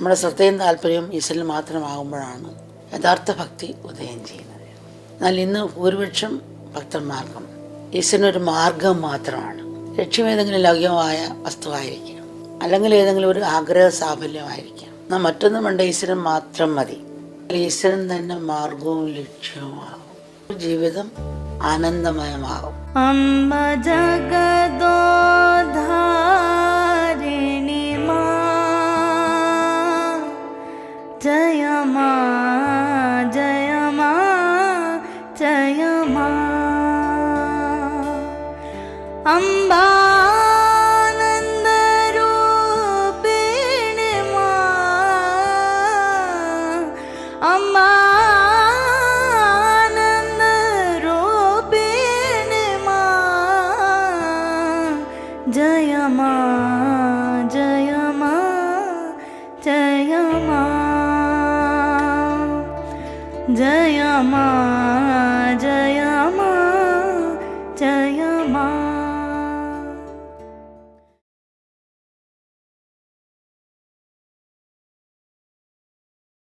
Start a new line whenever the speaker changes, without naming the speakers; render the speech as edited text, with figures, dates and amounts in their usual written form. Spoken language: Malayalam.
നമ്മുടെ ശ്രദ്ധയും താല്പര്യവും ഈശ്വരനിൽ മാത്രമാകുമ്പോഴാണ് യഥാർത്ഥ ഭക്തി ഉദയം ചെയ്യുന്നത്. എന്നാൽ ഇന്ന് ഭൂരിപക്ഷം ഭക്തന്മാർക്കും ഈശ്വരനൊരു മാർഗം മാത്രമാണ്. ലക്ഷ്യം ഏതെങ്കിലും ലൗകികമായ വസ്തുവായിരിക്കാം, അല്ലെങ്കിൽ ഏതെങ്കിലും ഒരു ആഗ്രഹ സാഫല്യമായിരിക്കാം. എന്നാൽ മറ്റൊന്നും വേണ്ട, ഈശ്വരൻ മാത്രം മതി. ഈശ്വരൻ തന്നെ മാർഗവും ലക്ഷ്യവുമാകും. ജീവിതം ആനന്ദമയമാകും.
അമ്മ ജഗദോധാരിണി മാ ജയമാ ജയമാ ജയമാ അംബാനന്ദരൂപിണി മാ അംബാനന്ദരൂപിണി മാ ജയമാ ജയമാ ജയമാ ജയമാ ജയമാ